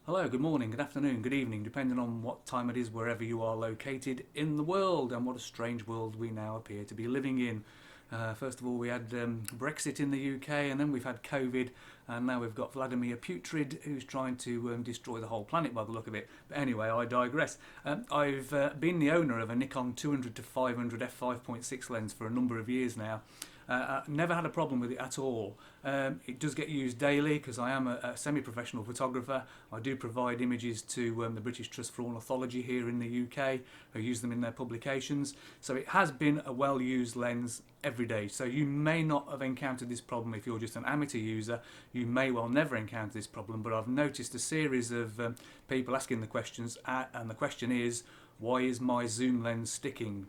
Hello, good morning, good afternoon, good evening, depending on what time it is wherever you are located in the world. And what a strange world we now appear to be living in. First of all, we had Brexit in the UK, and then we've had COVID, and now we've got Vladimir Putrid, who's trying to destroy the whole planet by the look of it. But anyway, I digress. I've been the owner of a Nikon 200 to 500 f5.6 lens for a number of years now. Never had a problem with it at all. It does get used daily because I am a semi-professional photographer. I do provide images to the British Trust for Ornithology here in the UK, who use them in their publications. So it has been a well-used lens every day. So you may not have encountered this problem if you're just an amateur user. You may well never encounter this problem, but I've noticed a series of people asking the questions, and the question is, why is my zoom lens sticking?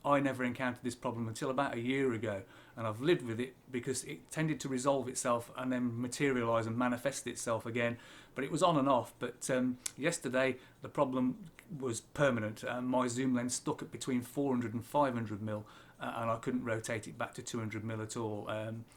I never encountered this problem until about a year ago, and I've lived with it because it tended to resolve itself and then materialise and manifest itself again. But it was on and off. But yesterday the problem was permanent. My zoom lens stuck at between 400 and 500 mil, and I couldn't rotate it back to 200 mil at all.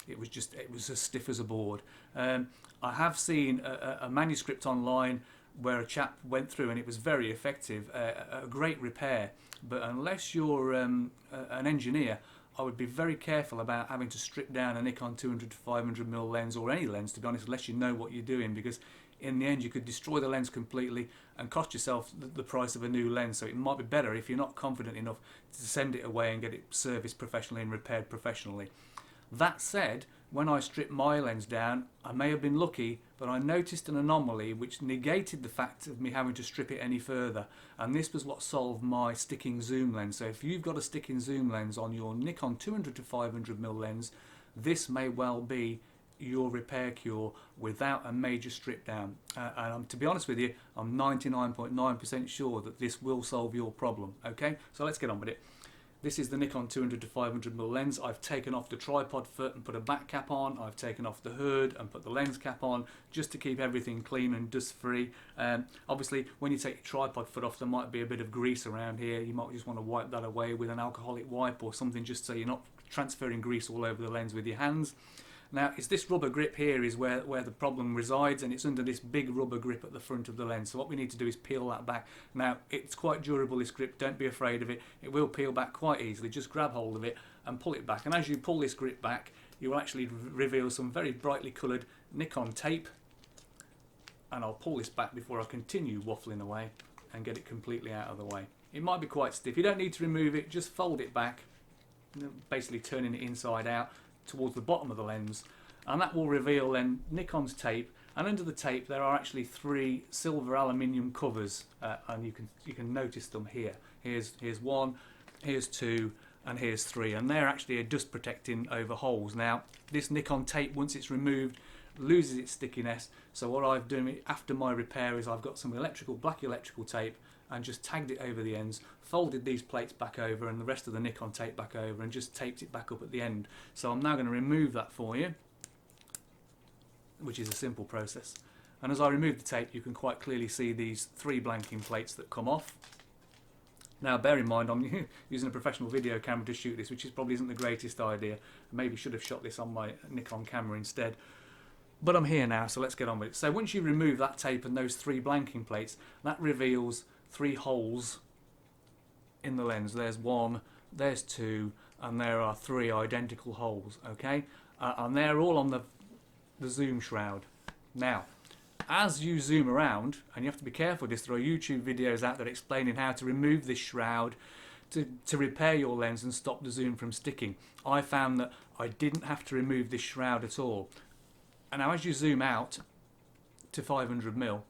It was as stiff as a board. I have seen a manuscript online where a chap went through, and it was very effective, a great repair. But unless you're an engineer, I would be very careful about having to strip down a Nikon 200 to 500 mm lens, or any lens to be honest, unless you know what you're doing, because in the end you could destroy the lens completely and cost yourself the price of a new lens. So it might be better, if you're not confident enough, to send it away and get it serviced professionally and repaired professionally. That said, when I stripped my lens down, I may have been lucky, but I noticed an anomaly which negated the fact of me having to strip it any further, and this was what solved my sticking zoom lens. So if you've got a sticking zoom lens on your Nikon 200 to 500 mm lens, this may well be your repair cure without a major strip down. And to be honest with you, I'm 99.9% sure that this will solve your problem. Okay, so let's get on with it. This is the Nikon 200 to 500mm lens. I've taken off the tripod foot and put a back cap on. I've taken off the hood and put the lens cap on, just to keep everything clean and dust free. Obviously, when you take your tripod foot off, there might be a bit of grease around here. You might just want to wipe that away with an alcoholic wipe or something, just so you're not transferring grease all over the lens with your hands. Now, it's this rubber grip here is where the problem resides, and it's under this big rubber grip at the front of the lens. So what we need to do is peel that back. Now, it's quite durable, this grip. Don't be afraid of it. It will peel back quite easily. Just grab hold of it and pull it back. And as you pull this grip back, you will actually reveal some very brightly coloured Nikon tape. And I'll pull this back before I continue waffling away and get it completely out of the way. It might be quite stiff. You don't need to remove it. Just fold it back, basically turning it inside out towards the bottom of the lens, and that will reveal then Nikon's tape. And under the tape there are actually 3 silver aluminium covers, and you can notice them here. Here's one, here's 2, and here's 3, and they're actually a dust protecting over holes. Now, this Nikon tape, once it's removed, loses its stickiness. So what I've done after my repair is I've got some black electrical tape, and just tagged it over the ends, folded these plates back over and the rest of the Nikon tape back over, and just taped it back up at the end. So I'm now going to remove that for you, which is a simple process. And as I remove the tape, you can quite clearly see these 3 blanking plates that come off. Now, bear in mind, I'm using a professional video camera to shoot this, which probably isn't the greatest idea. Maybe should have shot this on my Nikon camera instead. But I'm here now, so let's get on with it. So once you remove that tape and those 3 blanking plates, that reveals 3 holes in the lens. There's 1, there's 2, and there are 3 identical holes. Okay, and they're all on the zoom shroud. Now, as you zoom around, and you have to be careful, just there are YouTube videos out there explaining how to remove this shroud to repair your lens and stop the zoom from sticking. I found that I didn't have to remove this shroud at all. And now as you zoom out to 500mm,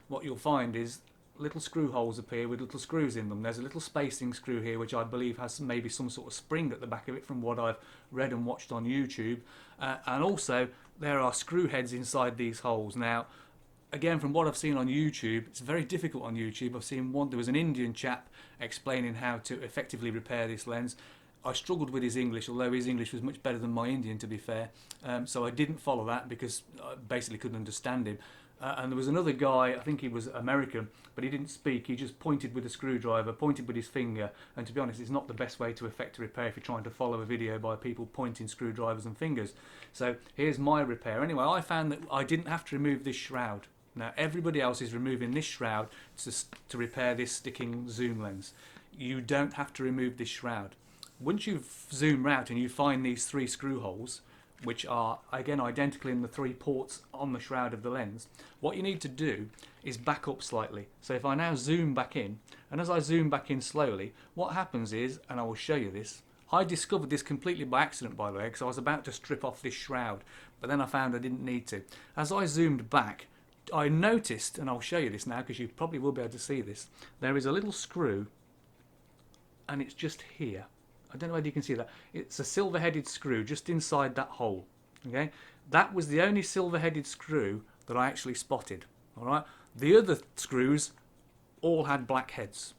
what you'll find is little screw holes appear with little screws in them. There's a little spacing screw here which I believe has maybe some sort of spring at the back of it, from what I've read and watched on YouTube, and also there are screw heads inside these holes. Now, again, from what I've seen on YouTube, it's very difficult on YouTube. I've seen there was an Indian chap explaining how to effectively repair this lens. I struggled with his English, although his English was much better than my Indian, to be fair. So I didn't follow that because I basically couldn't understand him. And there was another guy, I think he was American, but he didn't speak. He just pointed with a screwdriver, pointed with his finger. And to be honest, it's not the best way to effect a repair if you're trying to follow a video by people pointing screwdrivers and fingers. So here's my repair. Anyway, I found that I didn't have to remove this shroud. Now everybody else is removing this shroud to repair this sticking zoom lens. You don't have to remove this shroud. Once you've zoomed out and you find these 3 screw holes, which are again identical in the 3 ports on the shroud of the lens, what you need to do is back up slightly. So if I now zoom back in, and as I zoom back in slowly, what happens is, and I will show you this, I discovered this completely by accident, by the way, because I was about to strip off this shroud, but then I found I didn't need to. As I zoomed back, I noticed, and I'll show you this now because you probably will be able to see this, there is a little screw, and it's just here. I don't know whether you can see that. It's a silver-headed screw just inside that hole. Okay, that was the only silver-headed screw that I actually spotted. All right, the other screws all had black heads.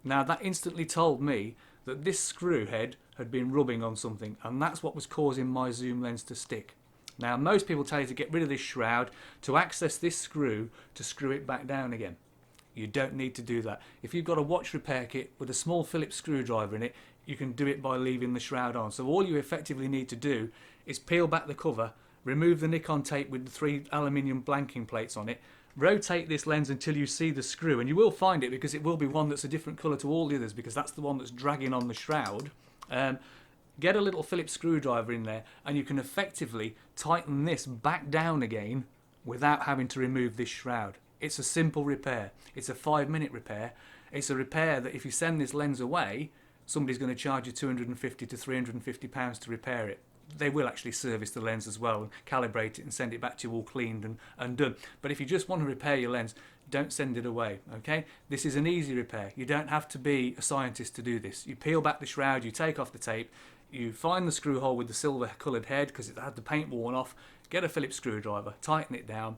Now that instantly told me that this screw head had been rubbing on something, and that's what was causing my zoom lens to stick. Now most people tell you to get rid of this shroud to access this screw to screw it back down again. You don't need to do that. If you've got a watch repair kit with a small Phillips screwdriver in it, you can do it by leaving the shroud on. So all you effectively need to do is peel back the cover, remove the Nikon tape with the 3 aluminium blanking plates on it, rotate this lens until you see the screw, and you will find it because it will be one that's a different colour to all the others because that's the one that's dragging on the shroud. Get a little Phillips screwdriver in there and you can effectively tighten this back down again without having to remove this shroud. It's a simple repair. It's a 5-minute repair. It's a repair that if you send this lens away, somebody's going to charge you £250 to £350 to repair it. They will actually service the lens as well and calibrate it and send it back to you all cleaned and done. But if you just want to repair your lens, don't send it away, okay? This is an easy repair. You don't have to be a scientist to do this. You peel back the shroud, you take off the tape, you find the screw hole with the silver coloured head because it had the paint worn off, get a Phillips screwdriver, tighten it down,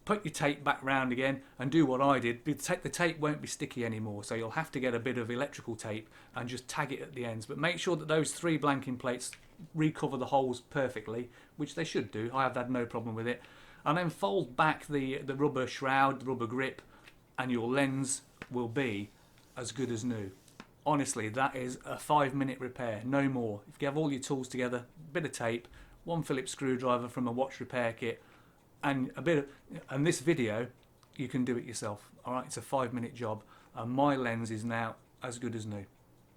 put your tape back round again and do what I did. The tape won't be sticky anymore, so you'll have to get a bit of electrical tape and just tag it at the ends. But make sure that those 3 blanking plates recover the holes perfectly, which they should do. I have had no problem with it. And then fold back the rubber shroud, the rubber grip, and your lens will be as good as new. Honestly, that is a 5-minute repair, no more. If you have all your tools together, a bit of tape, 1 Phillips screwdriver from a watch repair kit, and this video, you can do it yourself. All right, it's a 5-minute job, and my lens is now as good as new.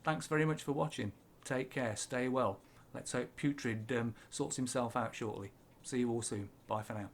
Thanks very much for watching. Take care, stay well. Let's hope Putrid sorts himself out shortly. See you all soon. Bye for now.